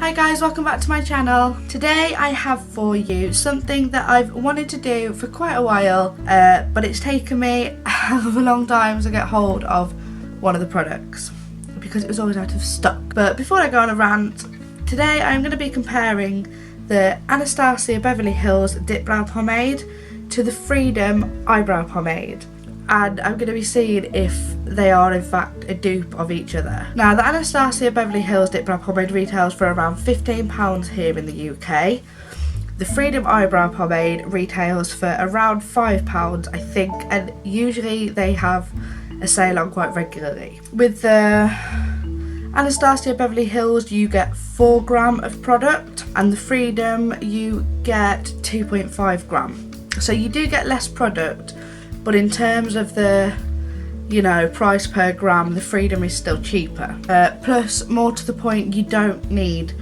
Hi guys, welcome back to my channel. Today I have for you something that I've wanted to do for quite a while, but it's taken me a hell of a long time to get hold of one of the products because it was always out of stock. But before I go on a rant, today I'm going to be comparing the ANASTACIA Beverly Hills Dipbrow Pomade to the Freedom Eyebrow Pomade, and I'm going to be seeing if they are in fact a dupe of each other. Now, the ANASTACIA Beverly Hills Dipbrow Pomade retails for around £15 here in the UK. The Freedom Eyebrow Pomade retails for around £5 I think, and usually they have a sale on quite regularly. With the ANASTACIA Beverly Hills you get 4 gram of product, and the Freedom you get 2.5 gram. So you do get less product, but in terms of the, price per gram, the Freedom is still cheaper. Plus, more to the point, you don't need,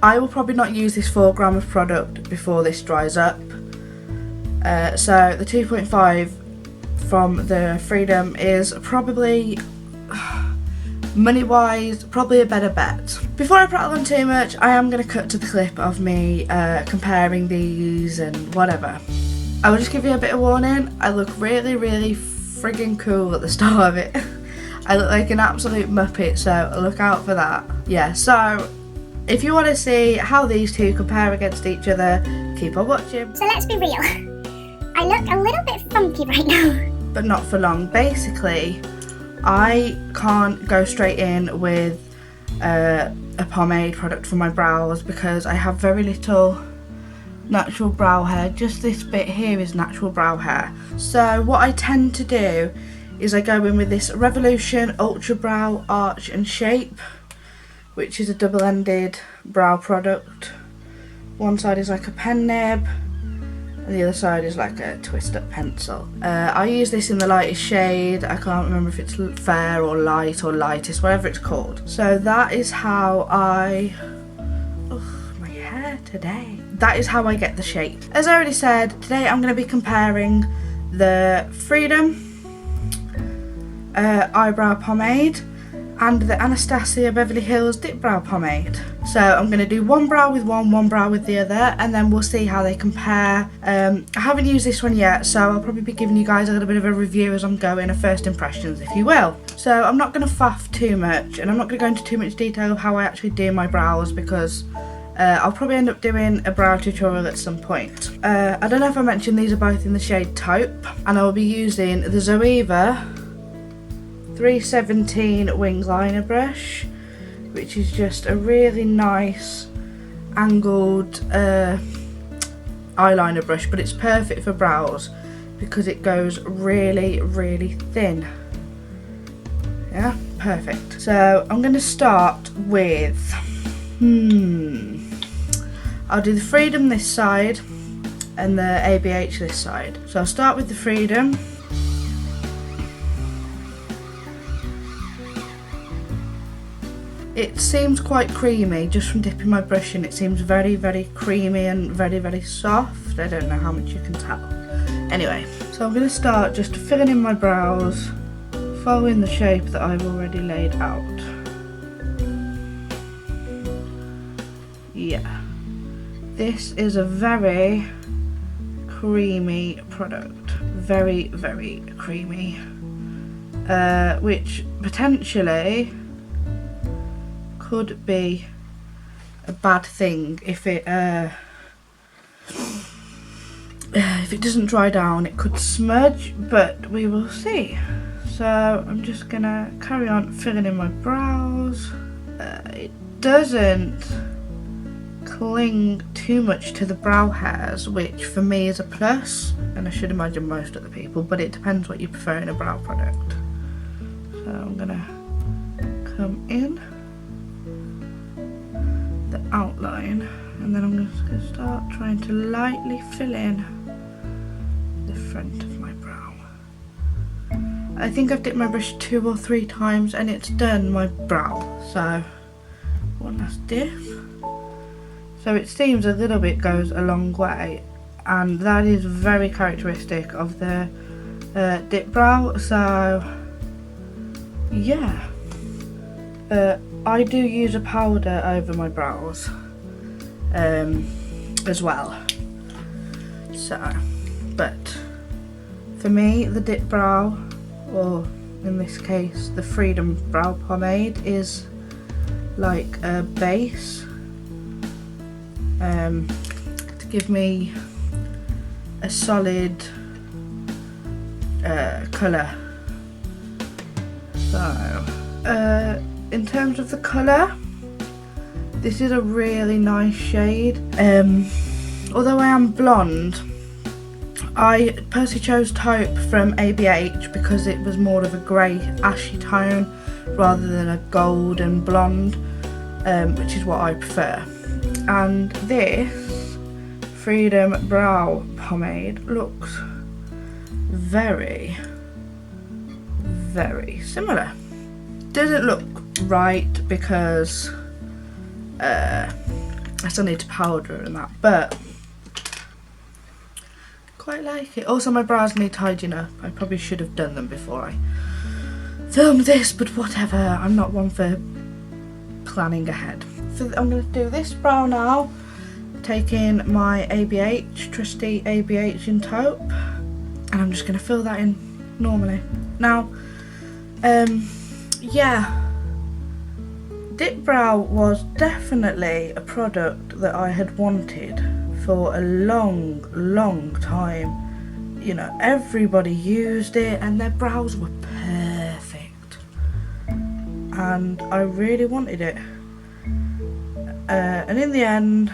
I will probably not use this 4 gram of product before this dries up. So the 2.5 from the Freedom is probably, money wise, probably a better bet. Before I prattle on too much, I am going to cut to the clip of me comparing these and whatever. I will just give you a bit of warning, I look really friggin' cool at the start of it. I look like an absolute muppet, so look out for that. Yeah, so if you want to see how these two compare against each other, keep on watching. So let's be real, I look a little bit funky right now. But not for long. Basically, I can't go straight in with a pomade product for my brows because I have very little natural brow hair. Just this bit here is natural brow hair. So what I tend to do is I go in with this Revolution Ultra Brow Arch and Shape, which is a double-ended brow product. One side is like a pen nib and the other side is like a twist up pencil. I use this in the lightest shade. I can't remember if it's fair or light or lightest, whatever it's called. So that is how I, my hair today. That is how I get the shape. As I already said, today I'm going to be comparing the Freedom Eyebrow Pomade and the ANASTACIA Beverly Hills Dipbrow Pomade. So I'm going to do one brow with one brow with the other, and then we'll see how they compare. I haven't used this one yet, so I'll probably be giving you guys a little bit of a review as I'm going, a first impressions if you will. So I'm not going to faff too much, and I'm not going to go into too much detail of how I actually do my brows because I'll probably end up doing a brow tutorial at some point. I don't know if I mentioned these are both in the shade Taupe, and I will be using the Zoeva 317 wing liner brush, which is just a really nice angled eyeliner brush, but it's perfect for brows because it goes really thin. Yeah, perfect. So I'm going to start with I'll do the Freedom this side and the ABH this side. So I'll start with the Freedom. It seems quite creamy just from dipping my brush in. It seems very creamy and very soft. I don't know how much you can tell. Anyway, so I'm going to start just filling in my brows, following the shape that I've already laid out. Yeah. This is a very creamy product, very creamy, which potentially could be a bad thing if it doesn't dry down. It could smudge, but we will see. So I'm just gonna carry on filling in my brows. It doesn't cling too much to the brow hairs, which for me is a plus, and I should imagine most other people, but it depends what you prefer in a brow product. So I'm gonna come in the outline, and then I'm just gonna start trying to lightly fill in the front of my brow. I think I've dipped my brush 2 or 3 times and it's done my brow, so one last dip. So it seems a little bit goes a long way, and that is very characteristic of the Dipbrow. So yeah, I do use a powder over my brows as well. So, but for me, the Dipbrow, or in this case, the Freedom Brow Pomade, is like a base to give me a solid colour. So, in terms of the colour, this is a really nice shade. Although I am blonde, I personally chose Taupe from ABH because it was more of a grey ashy tone rather than a gold and blonde, which is what I prefer. And this Freedom Brow Pomade looks very, very similar. Doesn't look right because I still need to powder and that, but quite like it. Also, my brows need tidying up. I probably should have done them before I filmed this, but whatever. I'm not one for planning ahead. So I'm going to do this brow now, taking my ABH, trusty ABH in Taupe, and I'm just going to fill that in normally. Now, yeah, Dipbrow was definitely a product that I had wanted for a long time. You know, everybody used it and their brows were perfect, and I really wanted it. And in the end,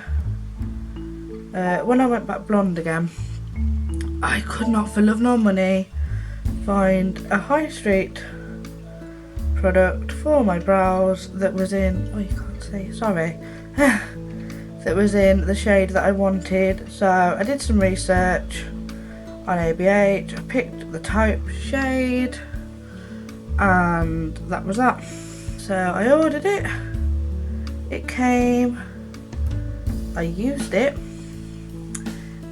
when I went back blonde again, I could not for love nor money find a high street product for my brows that was in, oh, you can't see, sorry, that was in the shade that I wanted. So I did some research on ABH, I picked the Taupe shade, and that was that. So I ordered it, it came, I used it,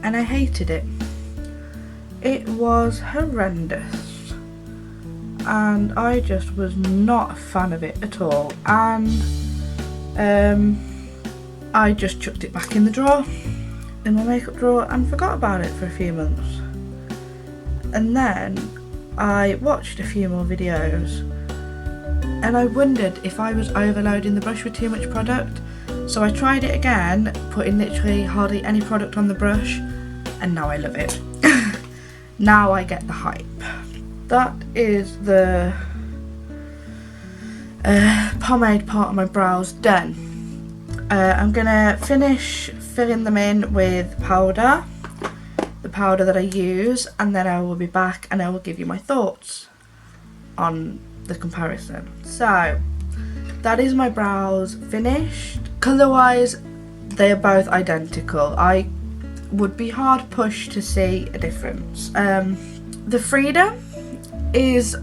and I hated it. It was horrendous, and I just was not a fan of it at all, and I just chucked it back in the drawer, in my makeup drawer, and forgot about it for a few months. And then I watched a few more videos, and I wondered if I was overloading the brush with too much product. So I tried it again, putting literally hardly any product on the brush, and now I love it. Now I get the hype. That is the pomade part of my brows done. I'm gonna finish filling them in with powder, the powder that I use, and then I will be back and I will give you my thoughts on the comparison. So that is my brows finished. Colour wise, they are both identical. I would be hard pushed to see a difference. The Freedom is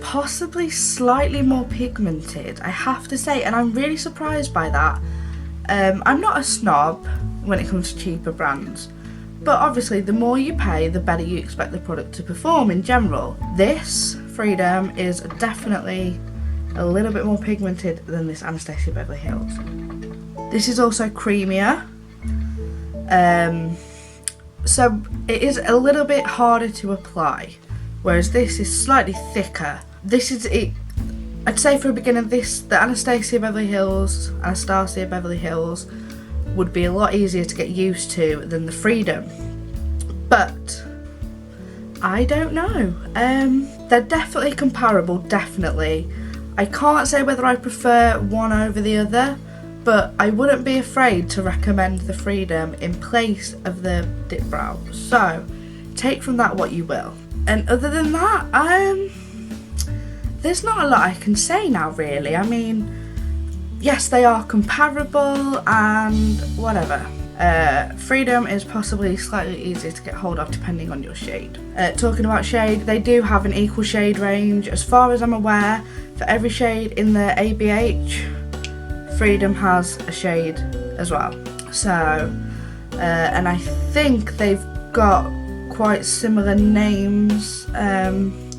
possibly slightly more pigmented, I have to say, and I'm really surprised by that. I'm not a snob when it comes to cheaper brands, but obviously the more you pay, the better you expect the product to perform in general. This Freedom is definitely a little bit more pigmented than this Anastasia Beverly Hills. This is also creamier, so it is a little bit harder to apply, whereas this is slightly thicker. This is it. I'd say for a beginner, the Anastasia Beverly Hills would be a lot easier to get used to than the Freedom. But I don't know. They're definitely comparable, definitely. I can't say whether I prefer one over the other, but I wouldn't be afraid to recommend the Freedom in place of the Dipbrow. So take from that what you will. And other than that, there's not a lot I can say now, really. I mean, yes, they are comparable and whatever. Freedom is possibly slightly easier to get hold of depending on your shade. Talking about shade, they do have an equal shade range. As far as I'm aware, for every shade in the ABH, Freedom has a shade as well. So, and I think they've got quite similar names.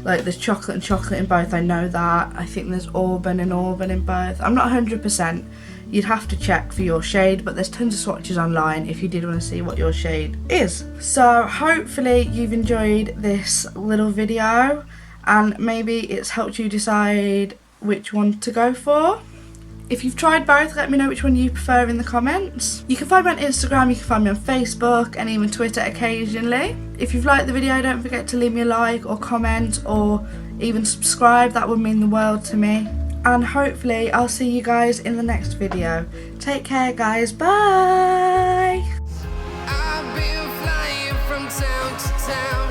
Like there's chocolate and chocolate in both, I know that. I think there's auburn and auburn in both. I'm not 100%. You'd have to check for your shade, but there's tons of swatches online if you did want to see what your shade is. So hopefully you've enjoyed this little video and maybe it's helped you decide which one to go for. If you've tried both, let me know which one you prefer in the comments. You can find me on Instagram, you can find me on Facebook and even Twitter occasionally. If you've liked the video, don't forget to leave me a like or comment or even subscribe. That would mean the world to me. And hopefully I'll see you guys in the next video. Take care guys, bye! I've been flying from town to town.